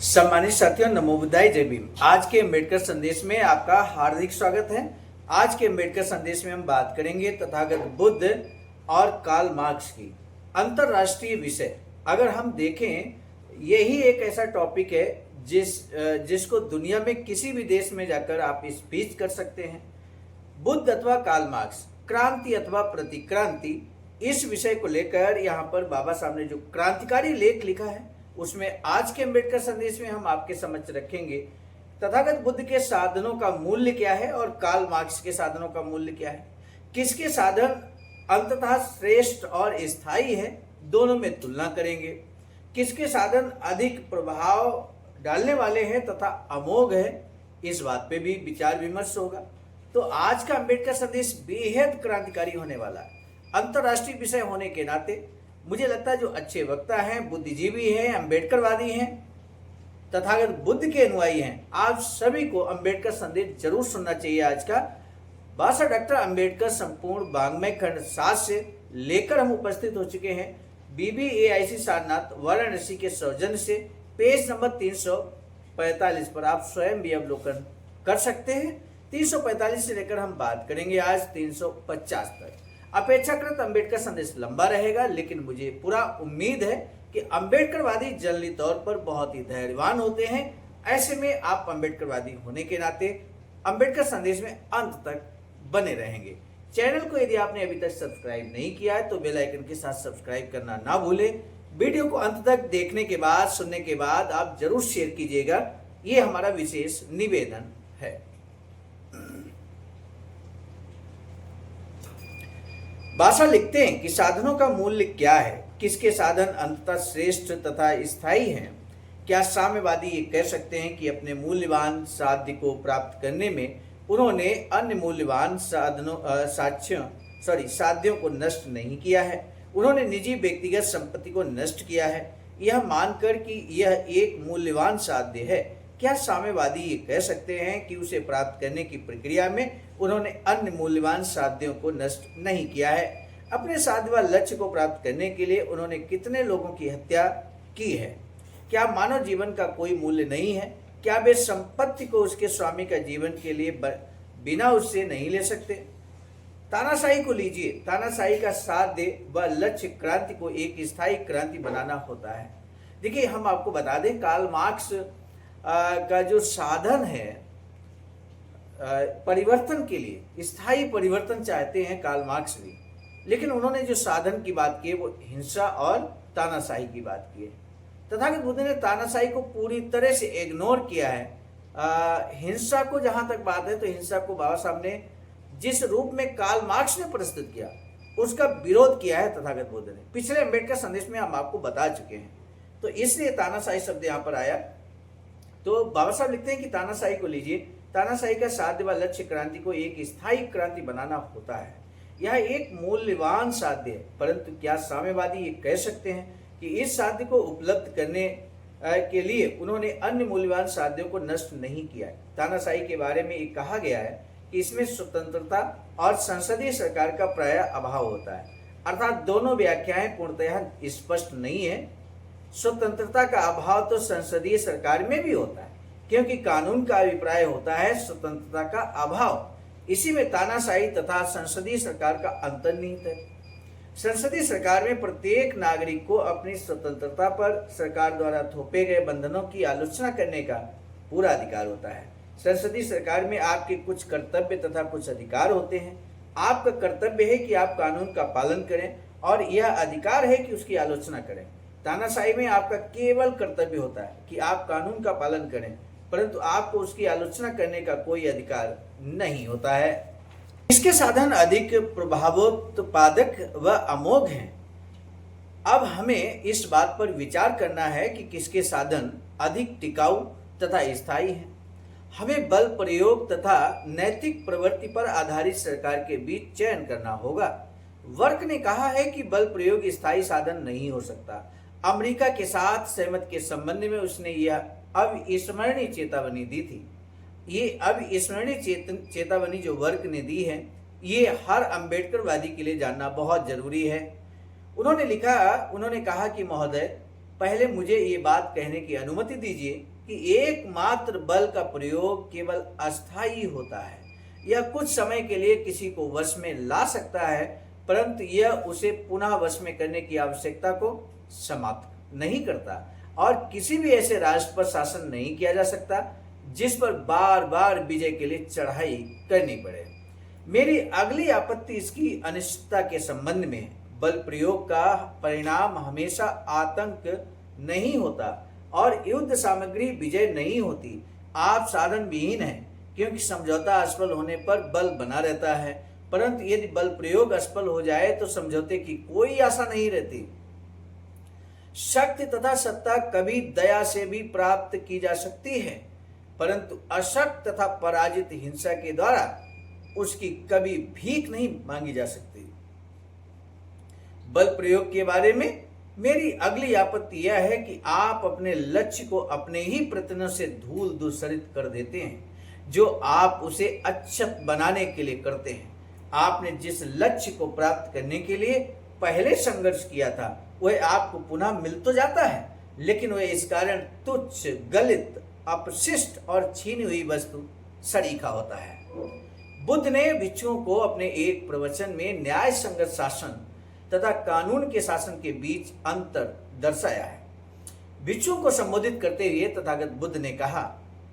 सम्मानित साथियों, नमो बुद्धाय, जय भीम। आज के अम्बेडकर संदेश में आपका हार्दिक स्वागत है। आज के अम्बेडकर संदेश में हम बात करेंगे तथागत बुद्ध और कार्ल मार्क्स की अंतरराष्ट्रीय विषय। अगर हम देखें, यही एक ऐसा टॉपिक है जिसको दुनिया में किसी भी देश में जाकर आप स्पीच कर सकते हैं। बुद्ध अथवा कार्ल मार्क्स, क्रांति अथवा प्रतिक्रांति, इस विषय को लेकर यहाँ पर बाबा साहब ने जो क्रांतिकारी लेख लिखा है, उसमें आज के अम्बेडकर संदेश में हम आपके समक्ष रखेंगे तथागत बुद्ध के साधनों का मूल्य क्या है और कार्ल मार्क्स के साधनों का मूल्य क्या है। किसके साधन अंततः श्रेष्ठ और स्थायी है, दोनों में तुलना करेंगे। किसके साधन अधिक प्रभाव डालने वाले हैं तथा अमोघ है, इस बात पे भी विचार विमर्श होगा। तो आज का अम्बेडकर संदेश बेहद क्रांतिकारी होने वाला है। अंतरराष्ट्रीय विषय होने के नाते मुझे लगता है जो अच्छे वक्ता हैं, बुद्धिजीवी हैं, अम्बेडकरवादी हैं, तथागत बुद्ध के अनुयायी हैं, आप सभी को अम्बेडकर संदेश जरूर सुनना चाहिए। आज का बाबा डॉक्टर अम्बेडकर संपूर्ण वाङ्मय खंड 7 से लेकर हम उपस्थित हो चुके हैं BBAIC सारनाथ वाराणसी के सौजन्य से पेज नंबर 345 पर आप स्वयं भी अवलोकन कर सकते हैं। 345 से लेकर हम बात करेंगे आज 350 तक। अपेक्षाकृत अम्बेडकर संदेश लंबा रहेगा, लेकिन मुझे पूरा उम्मीद है कि अम्बेडकरवादी जल्दी तौर पर बहुत ही धैर्यवान होते हैं। ऐसे में आप अम्बेडकरवादी होने के नाते अम्बेडकर संदेश में अंत तक बने रहेंगे। चैनल को यदि आपने अभी तक सब्सक्राइब नहीं किया है तो बेल आइकन के साथ सब्सक्राइब करना ना भूलें। वीडियो को अंत तक देखने के बाद, सुनने के बाद आप जरूर शेयर कीजिएगा, ये हमारा विशेष निवेदन है। भाषा लिखते हैं कि साधनों का मूल्य क्या है, किसके साधन अंततः श्रेष्ठ तथा स्थायी हैं। क्या साम्यवादी ये कह सकते हैं कि अपने मूल्यवान साध्य को प्राप्त करने में उन्होंने अन्य मूल्यवान साध्यों को नष्ट नहीं किया है, उन्होंने निजी व्यक्तिगत संपत्ति को नष्ट किया है, यह मानकर कि यह एक मूल्यवान साध्य है। क्या साम्यवादी ये कह सकते हैं कि उसे प्राप्त करने की प्रक्रिया में उन्होंने अन्य मूल्यवान साध्यों को नष्ट नहीं किया है? अपने साध्य व लक्ष्य को प्राप्त करने के लिए उन्होंने कितने लोगों की हत्या की है? क्या मानव जीवन का कोई मूल्य नहीं है? क्या वे संपत्ति को उसके स्वामी का जीवन के लिए बिना उससे नहीं ले सकते? तानाशाही को लीजिए। तानाशाही का साध्य व लक्ष्य क्रांति को एक स्थायी क्रांति बनाना होता है। देखिए, हम आपको बता दें, कार्ल मार्क्स का जो साधन है परिवर्तन के लिए, स्थायी परिवर्तन चाहते हैं कार्ल मार्क्स भी, लेकिन उन्होंने जो साधन की बात की है वो हिंसा और तानाशाही की बात की है। तथागत बुद्ध ने तानाशाही को पूरी तरह से इग्नोर किया है। हिंसा को जहां तक बात है तो हिंसा को बाबा साहब ने जिस रूप में कार्ल मार्क्स ने प्रस्तुत किया उसका विरोध किया है तथागत बुद्ध ने। पिछले अम्बेडकर संदेश में हम आपको बता चुके हैं, तो इसलिए तानाशाही शब्द यहाँ पर आया। तो बाबा साहब लिखते हैं कि तानाशाही को लीजिए। तानाशाही का साध्य व लक्ष्य क्रांति को एक स्थायी क्रांति बनाना होता है। यह एक मूल्यवान साध्य है, परंतु क्या साम्यवादी ये कह सकते हैं कि इस साध्य को उपलब्ध करने के लिए उन्होंने अन्य मूल्यवान साध्यों को नष्ट नहीं किया है? तानाशाही के बारे में ये कहा गया है कि इसमें स्वतंत्रता और संसदीय सरकार का प्राय अभाव होता है, अर्थात दोनों व्याख्याएं पूर्णतः स्पष्ट नहीं है। स्वतंत्रता का अभाव तो संसदीय सरकार में भी होता है, क्योंकि कानून का अभिप्राय होता है स्वतंत्रता का अभाव। इसी में तानाशाही तथा संसदीय सरकार का अंतर्निहित है। संसदीय सरकार में प्रत्येक नागरिक को अपनी स्वतंत्रता पर सरकार द्वारा थोपे गए बंधनों की आलोचना करने का पूरा अधिकार होता है। संसदीय सरकार में आपके कुछ कर्तव्य तथा कुछ अधिकार होते हैं। आपका कर्तव्य है कि आप कानून का पालन करें और यह अधिकार है कि उसकी आलोचना करें। तानाशाही में आपका केवल कर्तव्य होता है कि आप कानून का पालन करें, परंतु आपको उसकी आलोचना करने का कोई अधिकार नहीं होता है। इसके साधन अधिक प्रभावोत्पादक व अमोघ हैं। अब हमें इस बात पर विचार करना है कि किसके साधन अधिक टिकाऊ तथा स्थायी हैं। हमें बल प्रयोग तथा नैतिक प्रवृत्ति पर आधारित सरकार के बीच चयन करना होगा। वर्क ने कहा है कि बल प्रयोग स्थायी साधन नहीं हो सकता। अमेरिका के साथ सहमत के संबंध में उसने यह अविस्मरणीय चेतावनी दी थी। ये अविस्मरणीय चेतावनी जो वर्क ने दी है, ये हर अम्बेडकरवादी के लिए जानना बहुत जरूरी है। उन्होंने कहा कि महोदय, पहले मुझे ये बात कहने की अनुमति दीजिए कि एकमात्र बल का प्रयोग केवल अस्थायी होता है। यह कुछ समय के लिए किसी को वश में ला सकता है, परंतु यह उसे पुनः वश में करने की आवश्यकता को समाप्त नहीं करता, और किसी भी ऐसे राष्ट्र पर शासन नहीं किया जा सकता जिस पर बार बार विजय के लिए चढ़ाई करनी पड़े। मेरी अगली आपत्ति इसकी अनिश्चितता के संबंध में है। बल प्रयोग का परिणाम हमेशा आतंक नहीं होता और युद्ध सामग्री विजय नहीं होती। आप साधन विहीन हैं, क्योंकि समझौता असफल होने पर बल बना रहता है, परंतु यदि बल प्रयोग असफल हो जाए तो समझौते की कोई आशा नहीं रहती। शक्ति तथा सत्ता कभी दया से भी प्राप्त की जा सकती है, परंतु अशक्त तथा पराजित हिंसा के द्वारा उसकी कभी भीख नहीं मांगी जा सकती। बल प्रयोग के बारे में मेरी अगली आपत्ति यह है कि आप अपने लक्ष्य को अपने ही प्रयत्नों से धूल धूसरित कर देते हैं, जो आप उसे अक्षत बनाने के लिए करते हैं। आपने जिस लक्ष्य को प्राप्त करने के लिए पहले संघर्ष किया था वह आपको पुनः मिल तो जाता है, लेकिन वह इस कारण तुच्छ, गलित, अपशिष्ट और छीनी हुई वस्तु सरीखा होता है। बुद्ध ने भिक्षुओं को अपने एक प्रवचन में न्याय संगत शासन तथा कानून के शासन के बीच अंतर दर्शाया है। भिक्षुओं को संबोधित करते हुए तथागत बुद्ध ने कहा,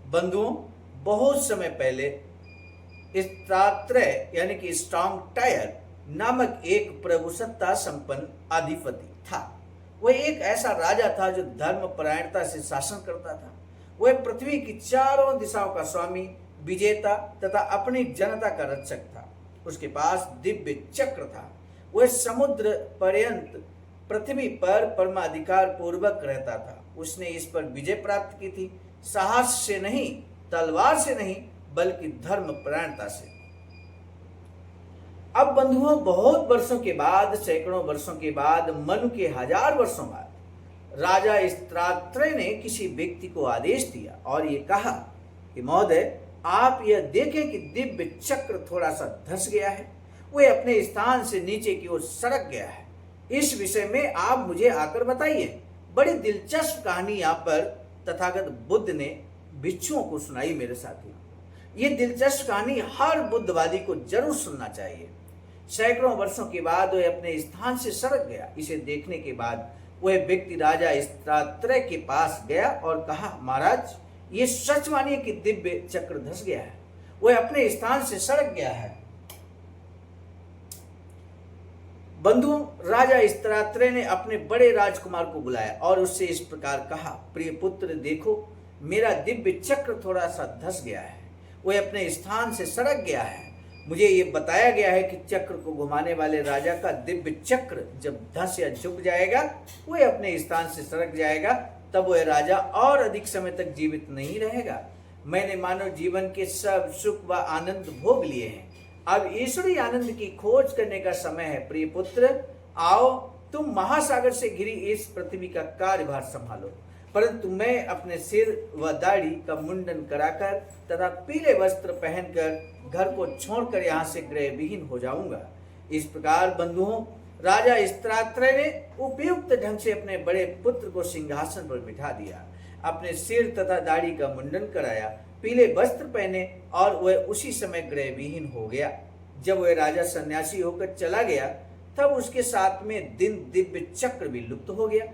बंधुओं, बहुत समय पहले स्त्रात्रय यानी कि स्ट्रॉन्ग टायर नामक एक प्रभुसत्ता संपन्न अधिपति था। वह एक ऐसा राजा था जो धर्म परायणता से शासन करता था। वह पृथ्वी की चारों दिशाओं का स्वामी, विजेता तथा अपनी जनता का रक्षक था। उसके पास दिव्य चक्र था। वह समुद्र पर्यंत पृथ्वी पर परमाधिकार पूर्वक रहता था। उसने इस पर विजय प्राप्त की थी, साहस से नहीं, तलवार से नहीं, बल्कि धर्म परायणता से। अब बंधुओं, बहुत वर्षों के बाद, सैकड़ों वर्षों के बाद, मनु के 1000 वर्षों बाद राजा स्त्रात्रय ने किसी व्यक्ति को आदेश दिया और ये कहा कि महोदय, आप यह देखें कि दिव्य चक्र थोड़ा सा धंस गया है, वह अपने स्थान से नीचे की ओर सरक गया है। इस विषय में आप मुझे आकर बताइए। बड़ी दिलचस्प कहानी यहाँ पर तथागत बुद्ध ने भिक्षुओं को सुनाई। मेरे साथियों, ये दिलचस्प कहानी हर बुद्धवादी को जरूर सुनना चाहिए। सैकड़ों वर्षों के बाद वह अपने स्थान से सरक गया। इसे देखने के बाद वह व्यक्ति राजा स्त्रात्रय के पास गया और कहा, महाराज, ये सच मानिए कि दिव्य चक्र धंस गया है, वह अपने स्थान से सरक गया है। बंधुओं, राजा स्त्रात्रय ने अपने बड़े राजकुमार को बुलाया और उससे इस प्रकार कहा, प्रिय पुत्र, देखो, मेरा दिव्य चक्र थोड़ा सा धंस गया है, वह अपने स्थान से सरक गया है। मुझे ये बताया गया है कि चक्र को घुमाने वाले राजा का दिव्य चक्र जब धंस या झुक जाएगा, वह अपने स्थान से सरक जाएगा, तब वह राजा और अधिक समय तक जीवित नहीं रहेगा। मैंने मानव जीवन के सब सुख व आनंद भोग लिए हैं। अब ईश्वरीय आनंद की खोज करने का समय है। प्रिय पुत्र, आओ, तुम महासागर से घिरी इस पृथ्वी का कार्यभार संभालो, परंतु मैं अपने सिर व दाढ़ी का मुंडन कराकर तथा पीले वस्त्र पहनकर घर को छोड़कर यहाँ से गृह विहीन हो जाऊंगा। इस प्रकार बंधुओं, राजा स्त्रात्रय ने उपयुक्त ढंग से अपने बड़े पुत्र को सिंहासन पर बिठा दिया, अपने सिर तथा दाढ़ी का मुंडन कराया, पीले वस्त्र पहने और वह उसी समय गृह विहीन हो गया। जब वह राजा सन्यासी होकर चला गया, तब उसके साथ में दिव्य चक्र भी लुप्त हो गया।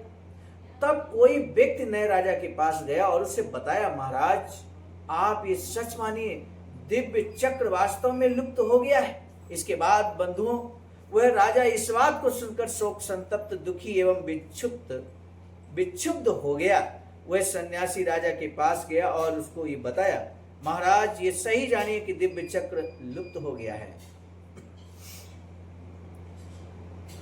तब कोई व्यक्ति नए राजा के पास गया और उसे बताया, महाराज, आप ये सच मानिए, दिव्य चक्र वास्तव में लुप्त हो गया है। इसके बाद बंधुओं, वह राजा इस बात को सुनकर शोक संतप्त, दुखी एवं विक्षुब्ध हो गया। वह सन्यासी राजा के पास गया और उसको ये बताया, महाराज, ये सही जानिए कि दिव्य चक्र लुप्त हो गया है।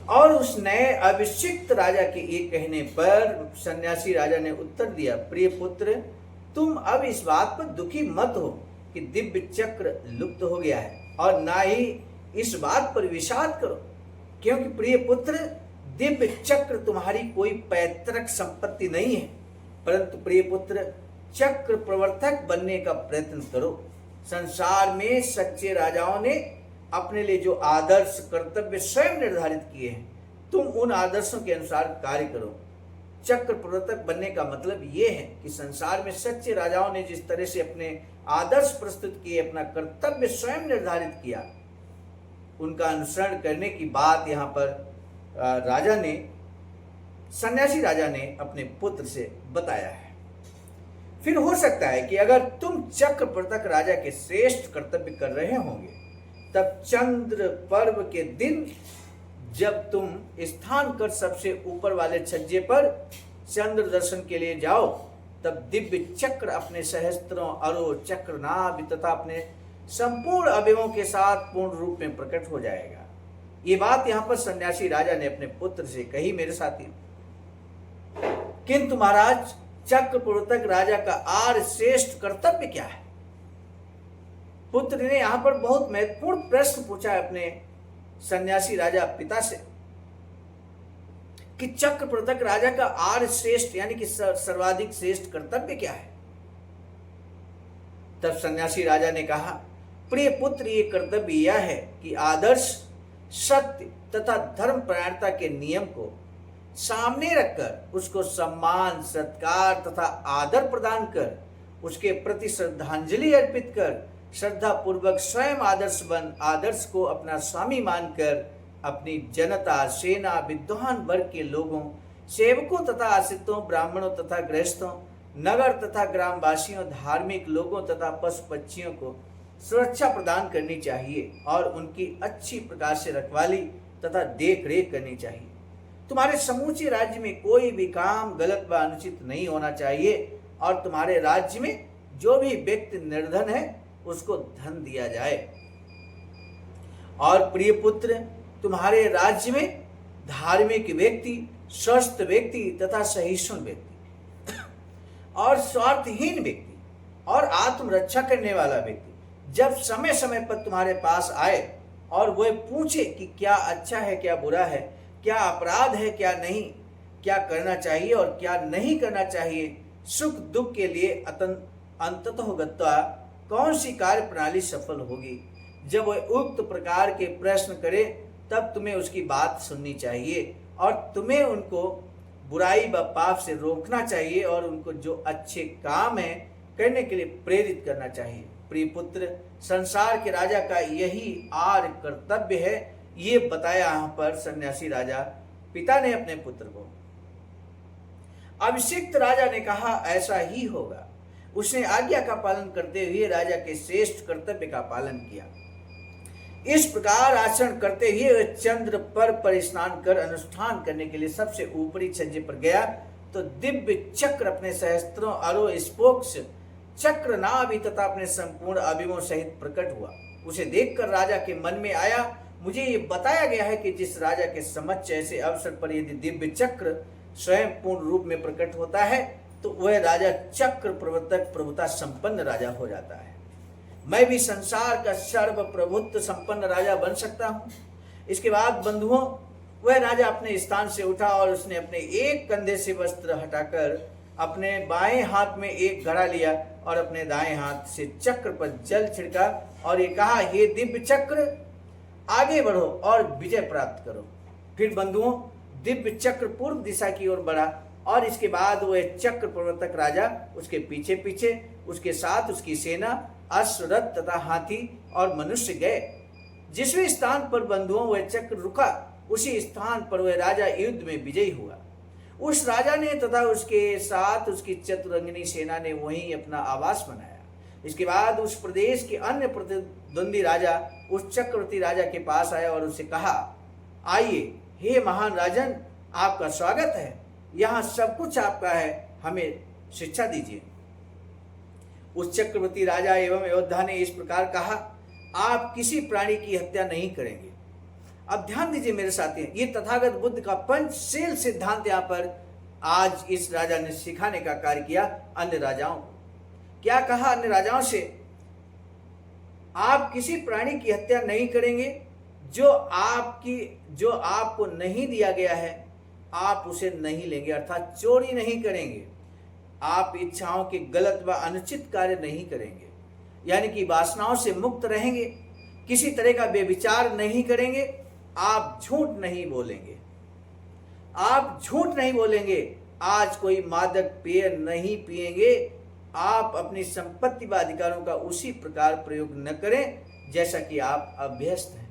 और उस नए अभिषिक्त राजा के ये कहने पर सन्यासी राजा ने उत्तर दिया, प्रिय पुत्र, तुम अब इस बात पर दुखी मत हो कि दिव्य चक्र लुप्त हो गया है, और ना ही इस बात पर विषाद करो, क्योंकि प्रिय पुत्र, दिव्य चक्र तुम्हारी कोई पैतृक संपत्ति नहीं है, परंतु प्रिय पुत्र, चक्र प्रवर्तक बनने का प्रयत्न करो। संसार में सच्चे राजाओं ने अपने लिए जो आदर्श कर्तव्य स्वयं निर्धारित किए हैं, तुम उन आदर्शों के अनुसार कार्य करो। चक्र प्रवर्तक बनने का मतलब ये है कि संसार में सच्चे राजाओं ने जिस तरह से अपने आदर्श प्रस्तुत किए, अपना कर्तव्य स्वयं निर्धारित किया, उनका अनुसरण करने की बात यहाँ पर राजा ने, सन्यासी राजा ने अपने पुत्र से बताया है। फिर हो सकता है कि अगर तुम चक्र प्रवर्तक राजा के श्रेष्ठ कर्तव्य कर रहे होंगे, तब चंद्र पर्व के दिन जब तुम स्थान कर सबसे ऊपर वाले छज्जे पर चंद्र दर्शन के लिए जाओ, तब दिव्य चक्र अपने सहस्त्रों अरो चक्र नाभ तथा अपने संपूर्ण अवयवों के साथ पूर्ण रूप में प्रकट हो जाएगा। ये बात यहाँ पर सन्यासी राजा ने अपने पुत्र से कही मेरे साथियों। किंतु महाराज, चक्र प्रवर्तक राजा का आर श्रेष्ठ कर्तव्य क्या है? पुत्र ने यहां पर बहुत महत्वपूर्ण प्रश्न पूछा अपने सन्यासी राजा पिता से कि चक्र प्रवर्तक राजा का आर श्रेष्ठ यानी कि सर्वाधिक श्रेष्ठ कर्तव्य क्या है? तब सन्यासी राजा ने कहा, प्रिय पुत्र, ये कर्तव्य यह है कि आदर्श, सत्य तथा धर्म परायणता के नियम को सामने रखकर उसको सम्मान, सत्कार तथा आदर प्रदान कर, उसके प्रति श्रद्धांजलि अर्पित कर, श्रद्धा पूर्वक स्वयं आदर्श बन, आदर्श को अपना स्वामी मानकर अपनी जनता, सेना, विद्वान वर्ग के लोगों, सेवकों तथा आश्रितों, ब्राह्मणों तथा गृहस्थों, नगर तथा ग्रामवासियों, धार्मिक लोगों तथा पशु पक्षियों को सुरक्षा प्रदान करनी चाहिए और उनकी अच्छी प्रकार से रखवाली तथा देख रेख करनी चाहिए। तुम्हारे समूचे राज्य में कोई भी काम गलत व अनुचित नहीं होना चाहिए और तुम्हारे राज्य में जो भी व्यक्ति निर्धन है उसको धन दिया जाए। और प्रिय पुत्र, तुम्हारे राज्य में धार्मिक व्यक्ति, स्वस्थ व्यक्ति तथा सहिष्णु व्यक्ति और स्वार्थहीन व्यक्ति और आत्मरक्षा करने वाला व्यक्ति जब समय समय पर तुम्हारे पास आए और वह पूछे कि क्या अच्छा है, क्या बुरा है, क्या अपराध है, क्या नहीं, क्या करना चाहिए और क्या नहीं करना चाहिए, सुख दुख के लिए अंततः गत्वा कौन सी कार्य प्रणाली सफल होगी, जब वह उक्त प्रकार के प्रश्न करे, तब तुम्हें उसकी बात सुननी चाहिए और तुम्हें उनको बुराई व पाप से रोकना चाहिए और उनको जो अच्छे काम है करने के लिए प्रेरित करना चाहिए। प्रिय पुत्र, संसार के राजा का यही आर्य कर्तव्य है। ये बताया यहाँ पर सन्यासी राजा पिता ने अपने पुत्र को। अभिषिक्त राजा ने कहा, ऐसा ही होगा। उसने आज्ञा का पालन करते हुए राजा के श्रेष्ठ कर्तव्य का पालन किया। इस प्रकार आचरण करते हुए वह चंद्र पर स्नान कर अनुष्ठान करने के लिए सबसे ऊपरी छज्जे पर गया तो दिव्य चक्र अपने सहस्त्रों अरो स्पोक्स चक्र नाभि तथा अपने संपूर्ण अवयवों सहित प्रकट हुआ। उसे देखकर राजा के मन में आया, मुझे ये बताया गया है कि जिस राजा के समक्ष ऐसे अवसर पर यदि दिव्य चक्र स्वयं पूर्ण रूप में प्रकट होता है तो वह राजा चक्र प्रवर्तक प्रभुता संपन्न राजा हो जाता है। मैं भी संसार का सर्व प्रभुत्व संपन्न राजा बन सकता हूँ। इसके बाद बंधुओं, वह राजा अपने स्थान से उठा और उसने अपने एक कंधे से वस्त्र हटाकर अपने बाएं हाथ में एक घड़ा लिया और अपने दाएं हाथ से चक्र पर जल छिड़का और ये कहा, हे दिव्य चक्र, आगे बढ़ो और विजय प्राप्त करो। फिर बंधुओं, दिव्य चक्र पूर्व दिशा की ओर बढ़ा और इसके बाद वह चक्र प्रवर्तक राजा उसके पीछे पीछे, उसके साथ उसकी सेना, अश्व, रथ तथा हाथी और मनुष्य गए। जिसवें स्थान पर बंधुओं वह चक्र रुका, उसी स्थान पर वह राजा युद्ध में विजयी हुआ। उस राजा ने तथा उसके साथ उसकी चतुरंगिनी सेना ने वहीं अपना आवास बनाया। इसके बाद उस प्रदेश के अन्य प्रतिद्वंदी राजा उस चक्रवर्ती राजा के पास आया और उससे कहा, आइए हे महान राजन, आपका स्वागत है, यहाँ सब कुछ आपका है, हमें शिक्षा दीजिए। उस चक्रवर्ती राजा एवं योद्धा ने इस प्रकार कहा, आप किसी प्राणी की हत्या नहीं करेंगे। अब ध्यान दीजिए मेरे साथी, ये तथागत बुद्ध का पंचशील सिद्धांत यहाँ पर आज इस राजा ने सिखाने का कार्य किया अन्य राजाओं को। क्या कहा अन्य राजाओं से? आप किसी प्राणी की हत्या नहीं करेंगे, जो आपको नहीं दिया गया है आप उसे नहीं लेंगे, अर्थात चोरी नहीं करेंगे। आप इच्छाओं के गलत व अनुचित कार्य नहीं करेंगे, यानी कि वासनाओं से मुक्त रहेंगे। किसी तरह का व्यभिचार नहीं करेंगे। आप झूठ नहीं बोलेंगे। आज कोई मादक पेय नहीं पिएंगे। आप अपनी संपत्ति व अधिकारों का उसी प्रकार प्रयोग न करें जैसा कि आप अभ्यस्त हैं।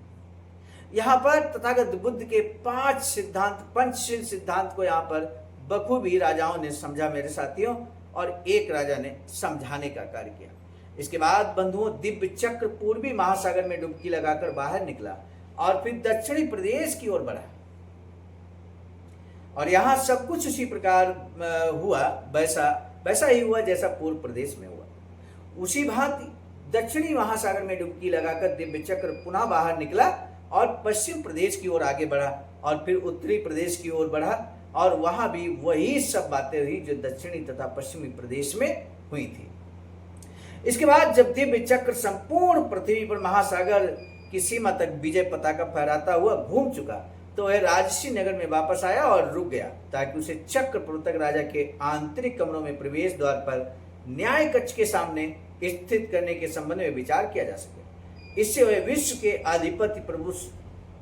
यहाँ पर तथागत बुद्ध के 5 सिद्धांत, पंचशील सिद्धांत को यहाँ पर बखूबी राजाओं ने समझा मेरे साथियों, और एक राजा ने समझाने का कार्य किया। इसके बाद बंधुओं, दिव्य चक्र पूर्वी महासागर में डुबकी लगाकर बाहर निकला और फिर दक्षिणी प्रदेश की ओर बढ़ा, और यहाँ सब कुछ उसी प्रकार हुआ, वैसा ही हुआ जैसा पूर्व प्रदेश में हुआ। उसी भांति दक्षिणी महासागर में डुबकी लगाकर दिव्य चक्र पुनः बाहर निकला और पश्चिम प्रदेश की ओर आगे बढ़ा, और फिर उत्तरी प्रदेश की ओर बढ़ा, और वहां भी वही सब बातें हुई जो दक्षिणी तथा पश्चिमी प्रदेश में हुई थी। इसके बाद जब दिव्य चक्र संपूर्ण पृथ्वी पर महासागर की सीमा तक विजय पताका फहराता हुआ घूम चुका, तो वह राजसी नगर में वापस आया और रुक गया, ताकि उसे चक्र प्रवर्तक राजा के आंतरिक कमरों में प्रवेश द्वार पर न्याय कक्ष के सामने स्थित करने के संबंध में विचार किया जा सके। इससे वह विश्व के अधिपति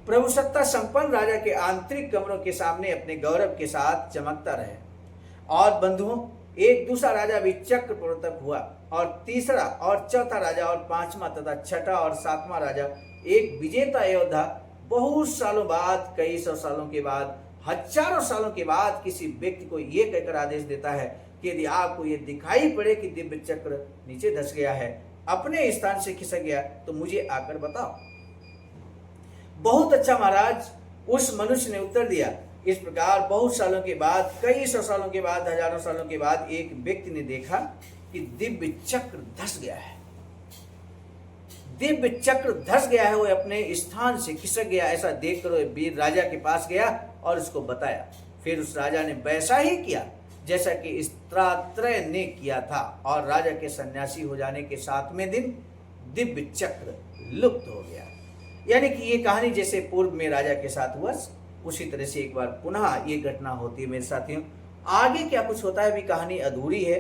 प्रभुसत्ता संपन्न राजा के आंतरिक कमरों के सामने अपने गौरव के साथ चमकता रहे। और बंधुओं, एक दूसरा राजा भी चक्र प्रवर्तक हुआ, और तीसरा और चौथा राजा और पांचवा तथा छठा और सातवां राजा एक विजेता योद्धा बहुत सालों बाद, कई सौ सालों के बाद, हजारों सालों के बाद किसी व्यक्ति को यह कहकर आदेश देता है कि यदि आपको यह दिखाई पड़े कि दिव्य चक्र नीचे धंस गया है, अपने स्थान से खिसक गया, तो मुझे आकर बताओ। बहुत अच्छा महाराज, उस मनुष्य ने उत्तर दिया। इस प्रकार बहुत सालों के बाद, कई सौ सालों के बाद, हजारों सालों के बाद एक व्यक्ति ने देखा कि दिव्य चक्र धंस गया है। दिव्य चक्र धंस गया है, वो अपने स्थान से खिसक गया। ऐसा देखकर वह वीर राजा के पास गया और उसको बताया। फिर उस राजा ने वैसा ही किया जैसा कि स्त्रात्रय ने किया था, और राजा के सन्यासी हो जाने के 7वें दिन दिव्य चक्र लुप्त हो गया। यानी कि ये कहानी जैसे पूर्व में राजा के साथ हुआ, उसी तरह से एक बार पुनः ये घटना होती है मेरे साथियों। आगे क्या कुछ होता है, अभी कहानी अधूरी है।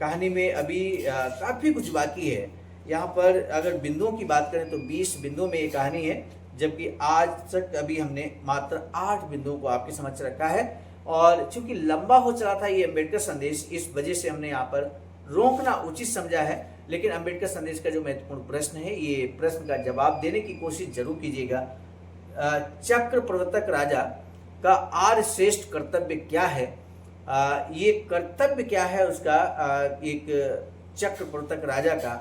कहानी में अभी काफी कुछ बाकी है। यहाँ पर अगर बिंदुओं की बात करें तो 20 बिंदुओं में ये कहानी है, जबकि आज तक अभी हमने मात्र 8 बिंदुओं को आपके समझ रखा है। और चूंकि लंबा हो चला था ये अम्बेडकर संदेश, इस वजह से हमने यहाँ पर रोकना उचित समझा है। लेकिन अम्बेडकर संदेश का जो महत्वपूर्ण प्रश्न है, ये प्रश्न का जवाब देने की कोशिश जरूर कीजिएगा। चक्र प्रवर्तक राजा का आर्य श्रेष्ठ कर्तव्य क्या है, ये कर्तव्य क्या है उसका, एक चक्र प्रवर्तक राजा का,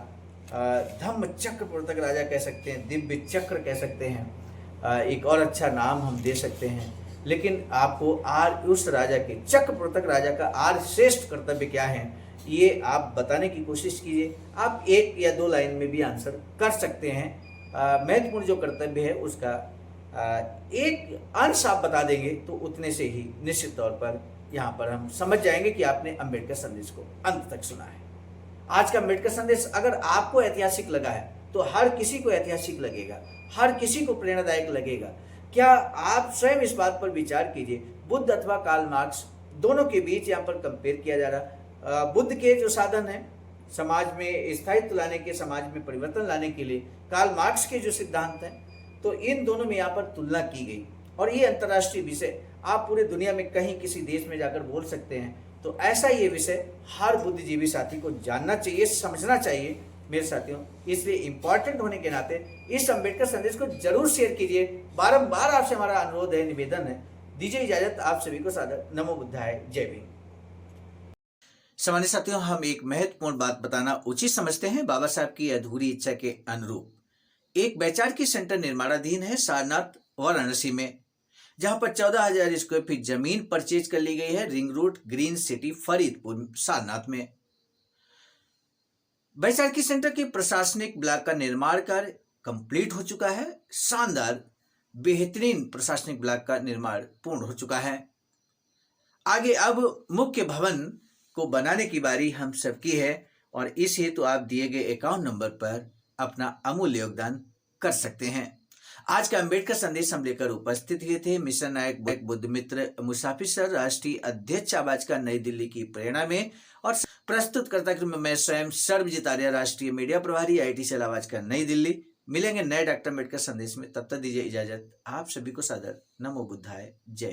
धम्म चक्र प्रवर्तक राजा कह सकते हैं, दिव्य चक्र कह सकते हैं, एक और अच्छा नाम हम दे सकते हैं। लेकिन आपको उस राजा के, चक्र प्रवर्तक राजा का आर्य श्रेष्ठ कर्तव्य क्या है, ये आप बताने की कोशिश कीजिए। आप 1 या 2 लाइन में भी आंसर कर सकते हैं। महत्वपूर्ण जो कर्तव्य है उसका एक अंश आप बता देंगे तो उतने से ही निश्चित तौर पर यहाँ पर हम समझ जाएंगे कि आपने अम्बेडकर संदेश को अंत तक सुना है। आज का अम्बेडकर संदेश अगर आपको ऐतिहासिक लगा है तो हर किसी को ऐतिहासिक लगेगा, हर किसी को प्रेरणादायक लगेगा। क्या आप स्वयं इस बात पर विचार कीजिए, बुद्ध अथवा कार्ल मार्क्स, दोनों के बीच यहाँ पर कंपेयर किया जा रहा। बुद्ध के जो साधन है समाज में स्थायित्व लाने के, समाज में परिवर्तन लाने के लिए, कार्ल मार्क्स के जो सिद्धांत हैं, तो इन दोनों में यहाँ पर तुलना की गई। और ये अंतर्राष्ट्रीय विषय, आप पूरे दुनिया में कहीं किसी देश में जाकर बोल सकते हैं। तो ऐसा ये विषय हर बुद्धिजीवी साथी को जानना चाहिए, समझना चाहिए मेरे साथियों। इसलिए इंपॉर्टेंट होने के नाते इस अम्बेडकर संदेश को जरूर शेयर कीजिए। बारंबार आपसे हमारा अनुरोध है, निवेदन है। दीजिए इजाजत, आप सभी को सादर नमो बुद्धाय, जय भीम। सामान्य साथियों, हम एक महत्वपूर्ण बात बताना उचित समझते हैं। बाबा साहब की अधूरी इच्छा के अनुरूप एक वैचारिक सेंटर निर्माणाधीन है सारनाथ वाराणसी में, जहां पर 14,000 स्क्वायर फीट जमीन परचेज कर ली गई है ring road, green city, Faridpur, Sarnath में। वैचारिक सेंटर के प्रशासनिक ब्लॉक का निर्माण कार्य कंप्लीट हो चुका है। शानदार बेहतरीन प्रशासनिक ब्लॉक का निर्माण पूर्ण हो चुका है। आगे अब मुख्य भवन को बनाने की बारी हम सबकी है, और इस हेतु आप दिए गए अकाउंट नंबर पर अपना अमूल्य योगदान कर सकते हैं। आज का अम्बेडकर संदेश हम लेकर उपस्थित हुए थे मिशन नायक बुद्ध मित्र मुसाफिर सर, राष्ट्रीय अध्यक्ष आवाज का, नई दिल्ली की प्रेरणा में, और प्रस्तुतकर्ता के रूप में मैं स्वयं सर्वजित आर्य, राष्ट्रीय मीडिया प्रभारी, IIT सेल आवाज का, नई दिल्ली। मिलेंगे नए डॉक्टर अम्बेडकर संदेश में, तब तक दीजिए इजाजत। आप सभी को सादर नमो बुद्धाय, जय।